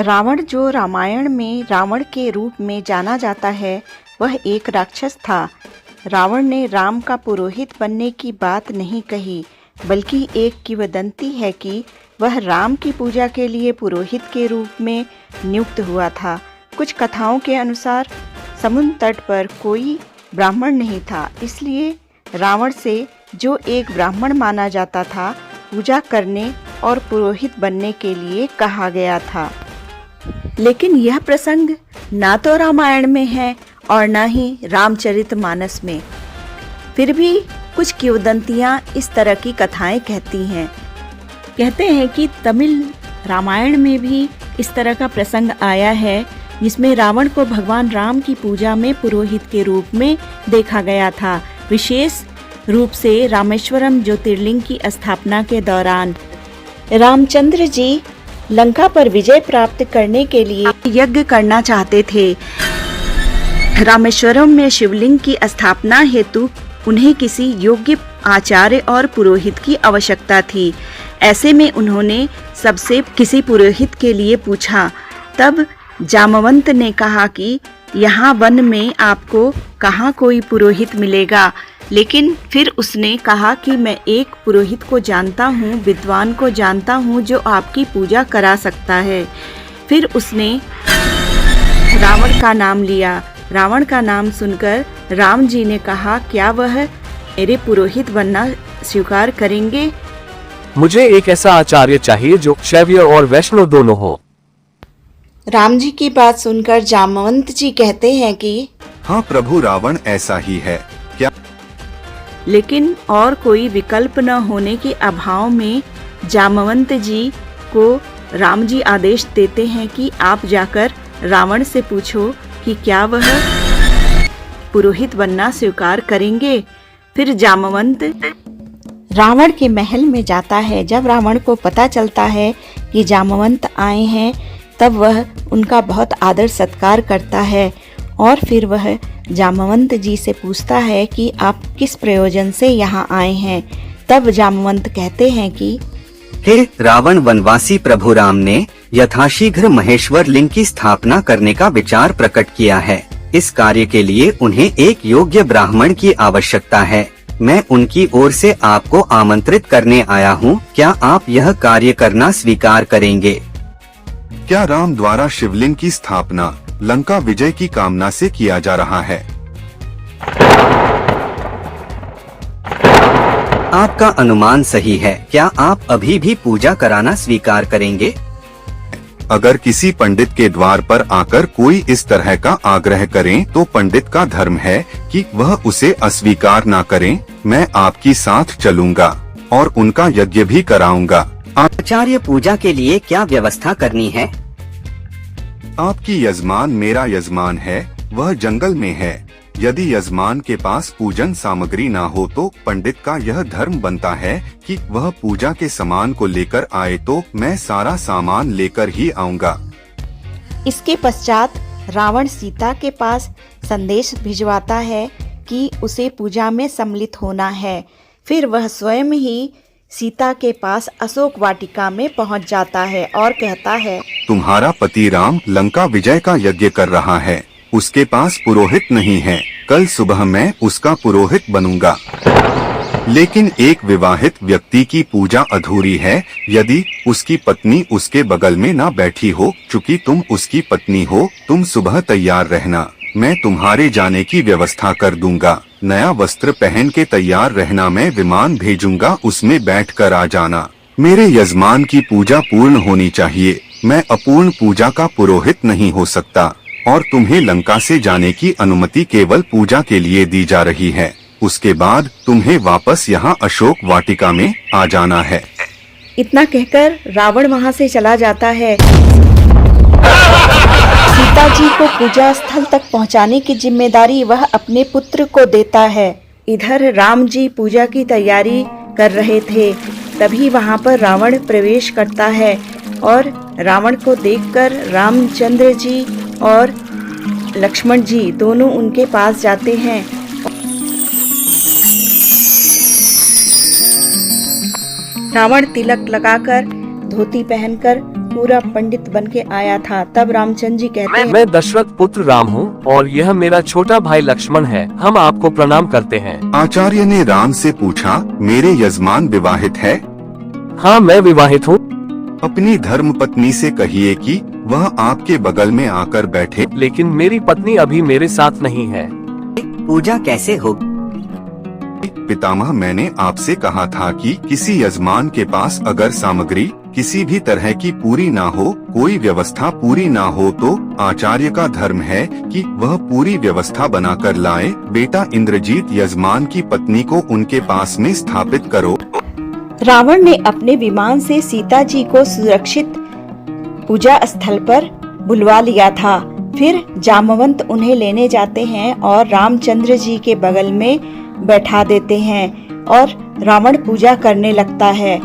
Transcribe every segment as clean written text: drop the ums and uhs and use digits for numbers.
रावण, जो रामायण में रावण के रूप में जाना जाता है, वह एक राक्षस था। रावण ने राम का पुरोहित बनने की बात नहीं कही, बल्कि एक किंवदंती है कि वह राम की पूजा के लिए पुरोहित के रूप में नियुक्त हुआ था। कुछ कथाओं के अनुसार समुद्र तट पर कोई ब्राह्मण नहीं था, इसलिए रावण से, जो एक ब्राह्मण माना जाता था, पूजा करने और पुरोहित बनने के लिए कहा गया था। लेकिन यह प्रसंग ना तो रामायण में है और न ही रामचरितमानस में। फिर भी कुछ किंवदंतियां इस तरह की कथाएं कहती हैं। कहते हैं कि तमिल रामायण में भी इस तरह का प्रसंग आया है, जिसमें रावण को भगवान राम की पूजा में पुरोहित के रूप में देखा गया था, विशेष रूप से रामेश्वरम ज्योतिर्लिंग की स्थापना के दौरान। रामचंद्र जी लंका पर विजय प्राप्त करने के लिए यज्ञ करना चाहते थे। रामेश्वरम में शिवलिंग की स्थापना हेतु उन्हें किसी योग्य आचार्य और पुरोहित की आवश्यकता थी। ऐसे में उन्होंने सबसे किसी पुरोहित के लिए पूछा। तब जामवंत ने कहा कि यहाँ वन में आपको कहाँ कोई पुरोहित मिलेगा। लेकिन फिर उसने कहा कि मैं एक पुरोहित को जानता हूँ, विद्वान को जानता हूँ, जो आपकी पूजा करा सकता है। फिर उसने रावण का नाम लिया। रावण का नाम सुनकर राम जी ने कहा, क्या वह मेरे पुरोहित बनना स्वीकार करेंगे? मुझे एक ऐसा आचार्य चाहिए जो शैव और वैष्णव दोनों हो। राम जी की बात सुनकर जामवंत जी कहते हैं कि हाँ प्रभु, रावण ऐसा ही है क्या? लेकिन और कोई विकल्प न होने के अभाव में जामवंत जी को राम जी आदेश देते हैं कि आप जाकर रावण से पूछो कि क्या वह पुरोहित बनना स्वीकार करेंगे। फिर जामवंत रावण के महल में जाता है। जब रावण को पता चलता है कि जामवंत आए हैं, तब वह उनका बहुत आदर सत्कार करता है और फिर वह जामवंत जी से पूछता है कि आप किस प्रयोजन से यहाँ आए हैं। तब जामवंत कहते हैं कि हे रावण, वनवासी प्रभु राम ने यथाशीघ्र महेश्वर लिंग की स्थापना करने का विचार प्रकट किया है। इस कार्य के लिए उन्हें एक योग्य ब्राह्मण की आवश्यकता है। मैं उनकी ओर से आपको आमंत्रित करने आया हूँ। क्या आप यह कार्य करना स्वीकार करेंगे? क्या राम द्वारा शिवलिंग की स्थापना लंका विजय की कामना से किया जा रहा है? आपका अनुमान सही है। क्या आप अभी भी पूजा कराना स्वीकार करेंगे? अगर किसी पंडित के द्वार पर आकर कोई इस तरह का आग्रह करे, तो पंडित का धर्म है कि वह उसे अस्वीकार ना करें। मैं आपकी साथ चलूंगा और उनका यज्ञ भी कराऊंगा। आचार्य, पूजा के लिए क्या व्यवस्था करनी है? आपकी यजमान मेरा यजमान है, वह जंगल में है। यदि यजमान के पास पूजन सामग्री ना हो तो पंडित का यह धर्म बनता है कि वह पूजा के सामान को लेकर आए, तो मैं सारा सामान लेकर ही आऊंगा। इसके पश्चात रावण सीता के पास संदेश भिजवाता है कि उसे पूजा में सम्मिलित होना है। फिर वह स्वयं ही सीता के पास अशोक वाटिका में पहुंच जाता है और कहता है, तुम्हारा पति राम लंका विजय का यज्ञ कर रहा है। उसके पास पुरोहित नहीं है। कल सुबह मैं उसका पुरोहित बनूंगा। लेकिन एक विवाहित व्यक्ति की पूजा अधूरी है यदि उसकी पत्नी उसके बगल में ना बैठी हो। चूंकि तुम उसकी पत्नी हो, तुम सुबह तैयार रहना। मैं तुम्हारे जाने की व्यवस्था कर दूंगा। नया वस्त्र पहन के तैयार रहना। मैं विमान भेजूंगा, उसमें बैठकर आ जाना। मेरे यजमान की पूजा पूर्ण होनी चाहिए। मैं अपूर्ण पूजा का पुरोहित नहीं हो सकता और तुम्हें लंका से जाने की अनुमति केवल पूजा के लिए दी जा रही है। उसके बाद तुम्हें वापस यहाँ अशोक वाटिका में आ जाना है। इतना कहकर रावण वहाँ से चला जाता है। सीता जी को पूजा स्थल तक पहुँचाने की जिम्मेदारी वह अपने पुत्र को देता है। इधर राम जी पूजा की तैयारी कर रहे थे, तभी वहाँ पर रावण प्रवेश करता है और रावण को देखकर रामचंद्र जी और लक्ष्मण जी दोनों उनके पास जाते हैं। रावण तिलक लगाकर, धोती पहनकर पूरा पंडित बन के आया था। तब रामचंद्र जी कहते हैं, मैं दशरथ पुत्र राम हूँ और यह मेरा छोटा भाई लक्ष्मण है। हम आपको प्रणाम करते हैं। आचार्य ने राम से पूछा, मेरे यजमान विवाहित है? हाँ, मैं विवाहित हूँ। अपनी धर्म पत्नी से कहिए कि वह आपके बगल में आकर बैठे। लेकिन मेरी पत्नी अभी मेरे साथ नहीं है। पूजा कैसे होगी? पितामह, मैंने आपसे कहा था कि किसी यजमान के पास अगर सामग्री किसी भी तरह की पूरी ना हो, कोई व्यवस्था पूरी ना हो, तो आचार्य का धर्म है कि वह पूरी व्यवस्था बनाकर लाए। बेटा इंद्रजीत, यजमान की पत्नी को उनके पास में स्थापित करो। रावण ने अपने विमान से सीता जी को सुरक्षित पूजा स्थल पर बुलवा लिया था। फिर जामवंत उन्हें लेने जाते हैं और रामचंद्र जी के बगल में बैठा देते हैं और रावण पूजा करने लगता है।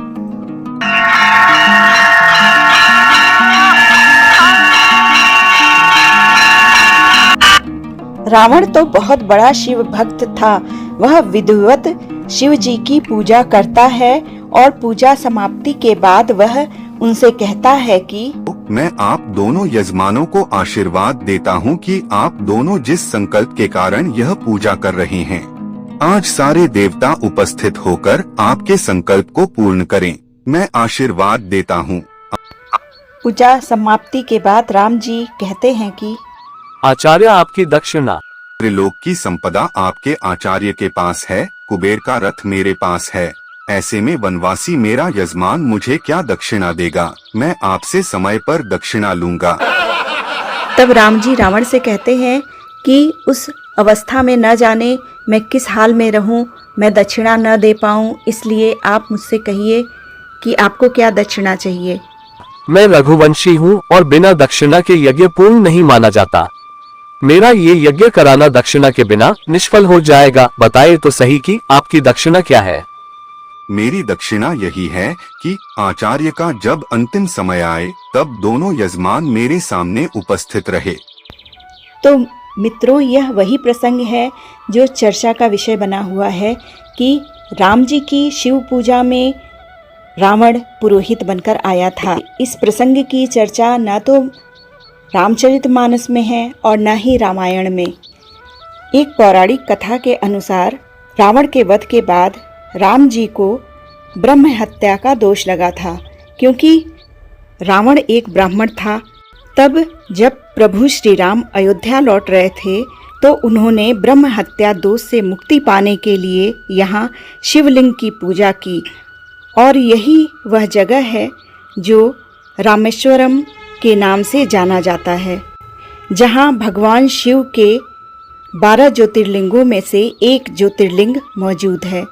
रावण तो बहुत बड़ा शिव भक्त था। वह विधिवत शिव जी की पूजा करता है और पूजा समाप्ति के बाद वह उनसे कहता है कि मैं आप दोनों यजमानों को आशीर्वाद देता हूँ कि आप दोनों जिस संकल्प के कारण यह पूजा कर रहे हैं, आज सारे देवता उपस्थित होकर आपके संकल्प को पूर्ण करें। मैं आशीर्वाद देता हूँ। पूजा समाप्ति के बाद राम जी कहते हैं कि आचार्य, आपकी दक्षिणा। त्रिलोक की संपदा आपके आचार्य के पास है, कुबेर का रथ मेरे पास है। ऐसे में वनवासी मेरा यजमान मुझे क्या दक्षिणा देगा? मैं आपसे समय पर दक्षिणा लूंगा। तब राम जी रावण से कहते हैं कि उस अवस्था में न जाने मैं किस हाल में रहूं, मैं दक्षिणा न दे पाऊं, इसलिए आप मुझसे कहिए कि आपको क्या दक्षिणा चाहिए। मैं रघुवंशी हूँ और बिना दक्षिणा के यज्ञ पूर्ण नहीं माना जाता। मेरा ये यज्ञ कराना दक्षिणा के बिना निष्फल हो जाएगा। बताइए तो सही कि आपकी दक्षिणा क्या है? मेरी दक्षिणा यही है कि आचार्य का जब अंतिम समय आए तब दोनों यजमान मेरे सामने उपस्थित रहे। तो मित्रों, यह वही प्रसंग है जो चर्चा का विषय बना हुआ है कि राम जी की शिव पूजा में रावण पुरोहित बनकर आया था। इस प्रसंग की चर्चा न तो रामचरितमानस में है और न ही रामायण में। एक पौराणिक कथा के अनुसार रावण के वध के बाद राम जी को ब्रह्म हत्या का दोष लगा था, क्योंकि रावण एक ब्राह्मण था। तब जब प्रभु श्री राम अयोध्या लौट रहे थे तो उन्होंने ब्रह्म हत्या दोष से मुक्ति पाने के लिए यहाँ शिवलिंग की पूजा की, और यही वह जगह है जो रामेश्वरम के नाम से जाना जाता है, जहाँ भगवान शिव के 12 ज्योतिर्लिंगों में से एक ज्योतिर्लिंग मौजूद है।